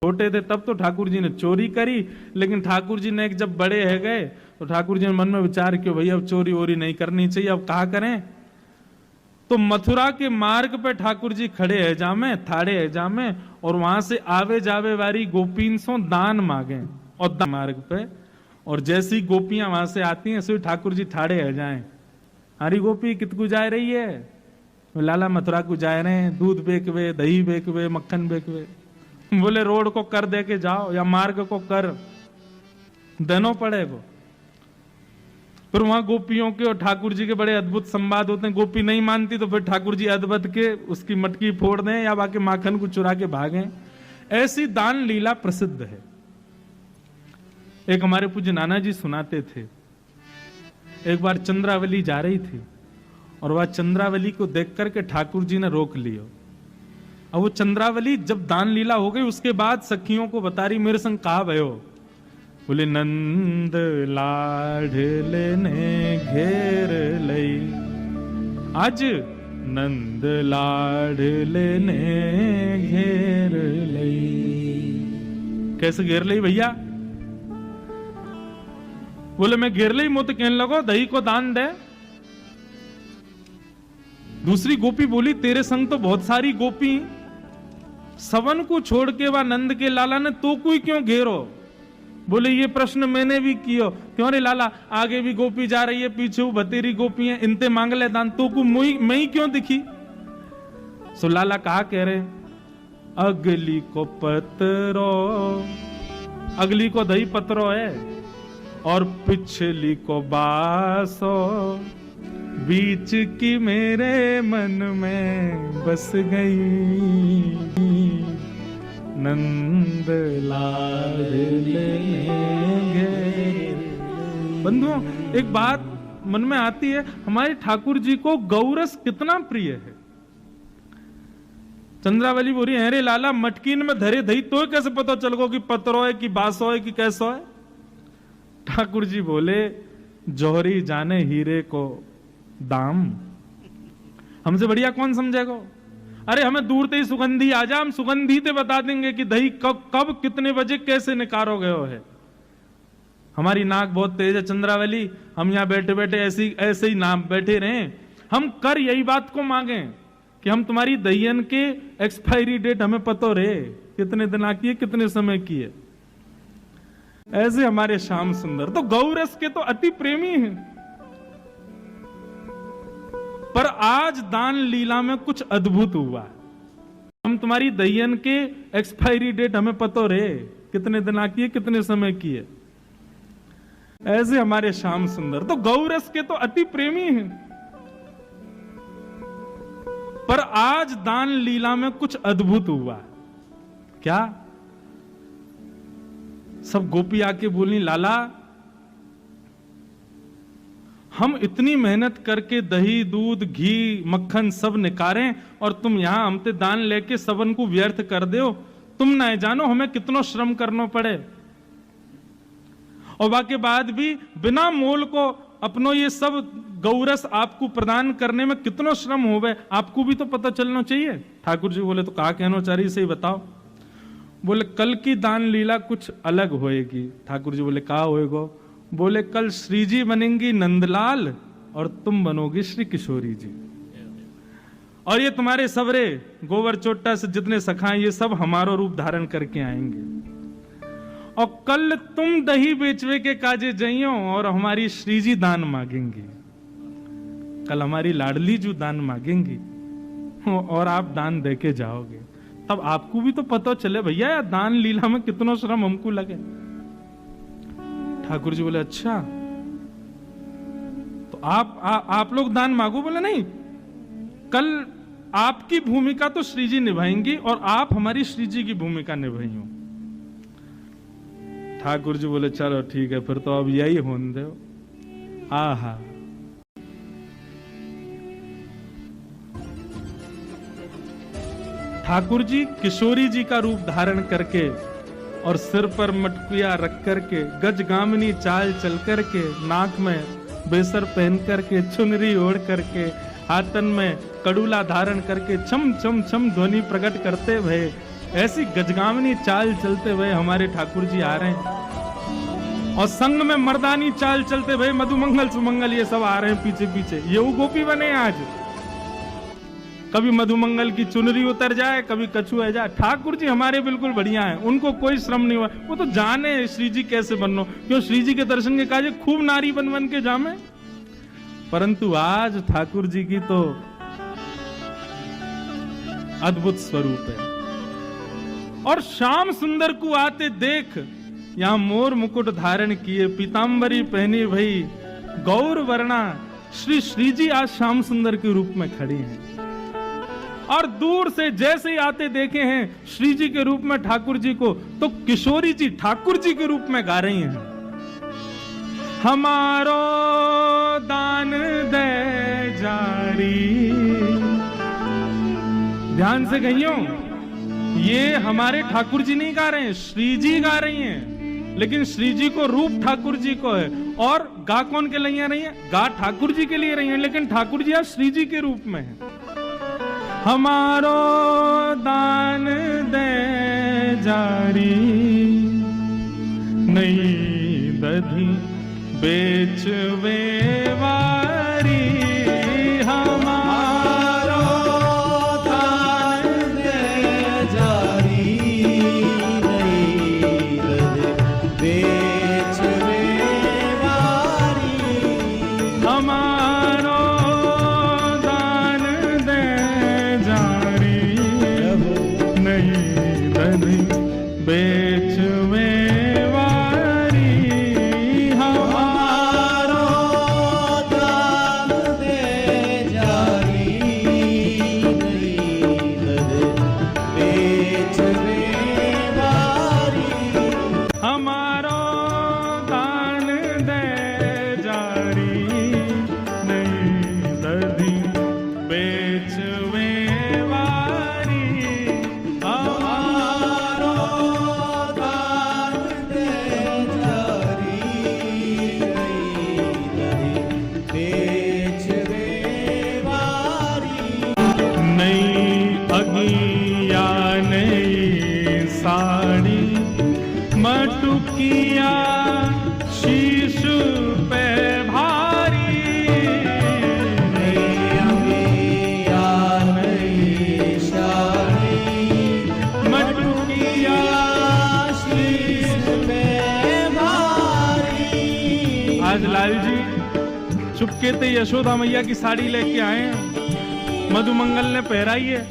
छोटे थे तब तो ठाकुर जी ने चोरी करी, लेकिन ठाकुर जी ने जब बड़े है गए तो ठाकुर जी ने मन में विचार किया भैया अब चोरी वोरी नहीं करनी चाहिए, अब कहा करें। तो मथुरा के मार्ग पे ठाकुर जी खड़े है जामे, थाड़े है जामे, और वहां से आवे जावे वाली गोपीन सो दान मांगे और मार्ग पे, और जैसी गोपियां वहां से आती हैं सो ठाकुर जी ठाड़े है जाए। हरी गोपी कितकू जा रही है? लाला मथुरा को जा रहे हैं, दूध बेकवे, दही बेकवे, मक्खन बेकवे। बोले रोड को कर दे के जाओ या मार्ग को कर देनो पड़ेगा। फिर वहां गोपियों के और ठाकुर जी के बड़े अद्भुत संवाद होते हैं। गोपी नहीं मानती तो फिर ठाकुर जी अदबद के उसकी मटकी फोड़ दें या बाकी माखन को चुरा के भागें। ऐसी दान लीला प्रसिद्ध है। एक हमारे पूज्य नाना जी सुनाते थे, एक बार चंद्रावली जा रही थी और वह चंद्रावली को देख करके ठाकुर जी ने रोक लियो। अब वो चंद्रावली जब दान लीला हो गई उसके बाद सखियों को बता रही, मेरे संग कहा भयो, बोले नंद लाडले ने घेर लई, आज नंद लाडले ने घेर लई। कैसे घेर लई भैया? बोले मैं घेर लई मुझे कहने लगो दही को दान दे। दूसरी गोपी बोली तेरे संग तो बहुत सारी गोपी, सवन को छोड़ के वह नंद के लाला ने तो कोई क्यों घेरो? बोले ये प्रश्न मैंने भी कियो, क्यों रे लाला आगे भी गोपी जा रही है, पीछे वो बतेरी गोपी है, इनते मांग ले दान, तो को मैं ही क्यों दिखी? सो लाला कहा कह रहे, अगली को पतरो, अगली को दही पतरो है और पिछली को बासो, बीच की मेरे मन में बस गई, नंद लाडले घेर। बंधुओं एक बात मन में आती है, हमारे ठाकुर जी को गौरस कितना प्रिय है। चंद्रावली बोली है रे लाला मटकीन में धरे दही तो कैसे पता चल गो कि पतरो है कि बासो है कि कैसो है? ठाकुर जी बोले जौहरी जाने हीरे को दाम, हमसे बढ़िया कौन समझेगा? अरे हमें दूर से ही सुगंधी आ जा, हम सुगंधी ते बता देंगे कि दही कब कितने बजे कैसे निकारो गयो है। हमारी नाक बहुत तेज है चंद्रावली, हम यहाँ बैठे बैठे ऐसे ही नाम बैठे रहे, हम कर यही बात को मांगे कि हम तुम्हारी दहियन के एक्सपायरी डेट हमें पता रहे, कितने दिन की है, कितने समय की है। ऐसे हमारे श्याम सुंदर तो गौरस के तो अति प्रेमी हैं, पर आज दान लीला में कुछ अद्भुत हुआ। हम तुम्हारी दहियन के एक्सपायरी डेट हमें पता रहे, कितने दिन की है, कितने समय की है। ऐसे हमारे श्याम सुंदर तो गौरस के तो अति प्रेमी हैं, पर आज दान लीला में कुछ अद्भुत हुआ। क्या? सब गोपी आके बोली लाला हम इतनी मेहनत करके दही दूध घी मक्खन सब निकारें और तुम यहां हमसे दान लेके सबन को व्यर्थ कर दो। तुम ना जानो हमें कितना श्रम करना पड़े, और बाकी बाद भी बिना मोल को अपनो ये सब गौरस आपको प्रदान करने में कितना श्रम होवे, आपको भी तो पता चलना चाहिए। ठाकुर जी बोले तो कहा कहना चाह रही सही बताओ? बोले कल की दान लीला कुछ अलग होएगी। ठाकुर जी बोले कहा होएगा? बोले कल श्री जी बनेंगी नंदलाल और तुम बनोगी श्री किशोरी जी, और ये तुम्हारे सबरे गोवर चोट्टा से जितने सखाएं ये सब हमारो रूप धारण करके आएंगे, और कल तुम दही बेचवे के काजे जइयो और हमारी श्री जी दान मांगेंगी, कल हमारी लाडली जो दान मांगेंगी और आप दान देके जाओगे, तब आपको भी तो पता चले भैया यार दान लीला में कितना श्रम हमको लगे। ठाकुर जी बोले अच्छा तो आप लोग दान मांगो? बोले नहीं, कल आपकी भूमिका तो श्री जी निभाएंगी और आप हमारी श्री जी की भूमिका निभाइयो। ठाकुर जी बोले चलो ठीक है फिर तो अब यही होने दो। आहा ठाकुर जी किशोरी जी का रूप धारण करके और सिर पर मटकिया रख करके, गजगामिनी चाल चल करके, नाक में बेसर पहन करके, चुनरी ओढ़ करके, हाथन में कड़ूला धारण करके छम छम छम ध्वनि प्रकट करते हुए ऐसी गजगामनी चाल चलते हुए हमारे ठाकुर जी आ रहे हैं, और संग में मर्दानी चाल चलते हुए मधुमंगल सुमंगल ये सब आ रहे हैं पीछे पीछे। ये वो गोपी बने आज, कभी मधुमंगल की चुनरी उतर जाए, कभी कछुआ जाए। ठाकुर जी हमारे बिल्कुल बढ़िया हैं, उनको कोई श्रम नहीं हुआ। वो तो जाने श्री जी कैसे बननो, क्यों श्री जी के दर्शन के काजे खूब नारी बन बन के जामे। परंतु आज ठाकुर जी की तो अद्भुत स्वरूप है। और श्याम सुंदर को आते देख, यहां मोर मुकुट धारण किए, पीतांबरी पहनी भई गौर वर्णा, श्री जी आज श्याम सुंदर के रूप में खड़ी हैं। और दूर से जैसे ही आते देखे हैं श्री जी के रूप में ठाकुर जी को, तो किशोरी जी ठाकुर जी के रूप में गा रही हैं, हमारो दान दे जारी। ध्यान से गइयो, ये हमारे ठाकुर जी नहीं गा रहे हैं, श्री जी गा रही हैं। लेकिन श्री जी को रूप ठाकुर जी को है, और गा कौन के लिए रही है? गा ठाकुर जी के लिए रही है, लेकिन ठाकुर जी आज श्री जी के रूप में है। हमारो दान दे जारी, नहीं दधी बेचवे वारी। हमारो दान दे जारी, नहीं दधी बेचवे वारी। हमारो दान दे जारी, नहीं दधी बेचवे वारी। हमारो दान दे जारी, नहीं दधी बेचवे वारी। हमारो दान दे जारी, नहीं दधी बेचवे वारी। हमारो दान दे जारी, नहीं दधी बेचवे वारी। नई अगिया नई साड़ी, मटुकिया शीश पे भारी। नई अगिया नई साड़ी, मटुकिया शीश पे भारी। आज लाल जी चुपके ते यशोदा मैया की साड़ी लेके आए हैं, मधुमंगल ने पहराई है।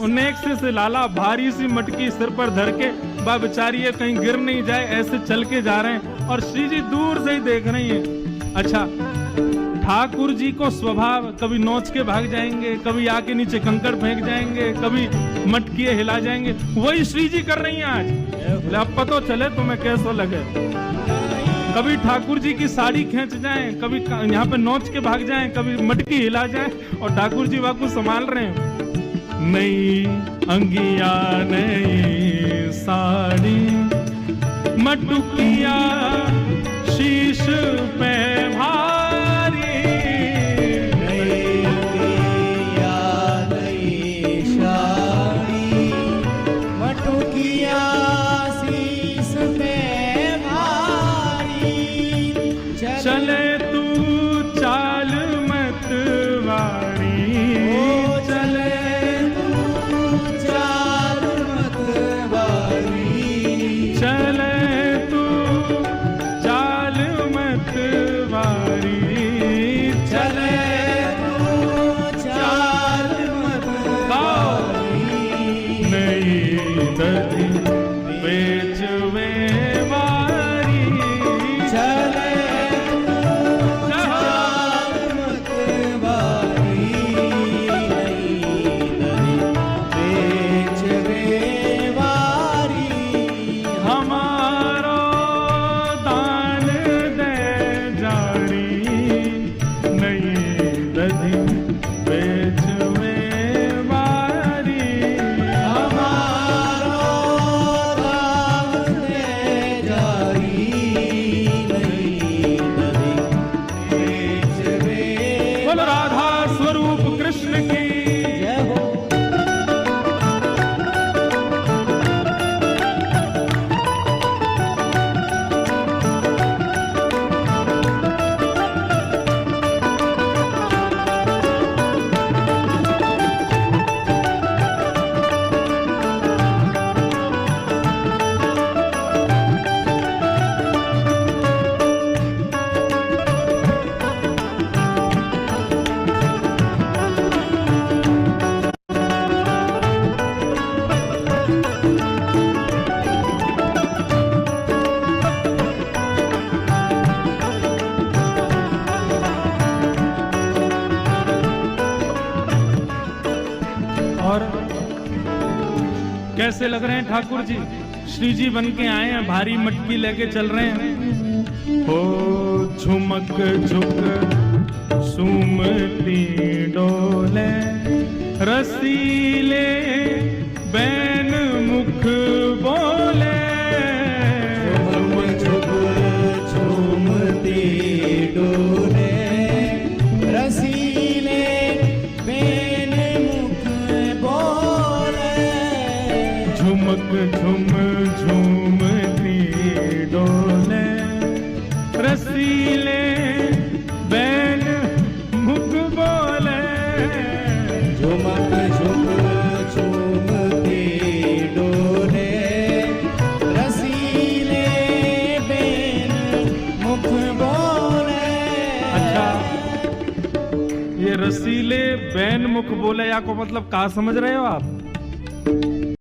नेक से लाला भारी सी मटकी सिर पर धर के, बा बेचारी है कहीं गिर नहीं जाए, ऐसे चल के जा रहे हैं, और श्री जी दूर से ही देख रही हैं। अच्छा, ठाकुर जी को स्वभाव, कभी नोच के भाग जाएंगे, कभी आके नीचे कंकड़ फेंक जाएंगे, कभी मटकी हिला जाएंगे, वही श्री जी कर रही हैं आज। अब पता चले तुम्हें कैसा लगे। कभी ठाकुर जी की साड़ी खींच जाएं, कभी यहाँ पे नोच के भाग जाएं, कभी मटकी हिला जाएं, और ठाकुर जी वाकू संभाल रहे हैं। नई अंगिया नई साड़ी, मटुकिया शीश पे भारी। नई अंगिया नई साड़ी, मटुकिया शीश पे भारी। चले तू चाल मत वारी, चले चले तू चाल मत वारी। और कैसे लग रहे हैं ठाकुर जी? श्री जी बन के आए हैं, भारी मटकी लेके चल रहे हैं। हो झुमक झुक सुमती डोले, रसीले बैन मुख बोले। झुमक झुक झुमती डोले, रसीले बैन मुख बोले। झुमक झुम झूमती डोले, रसीले बैन मुख बोले। झुमक झुक झुमती डोले, रसीले बैन मुख बोले। अच्छा, ये रसीले बैन मुख बोले या को मतलब का समझ रहे हो आप?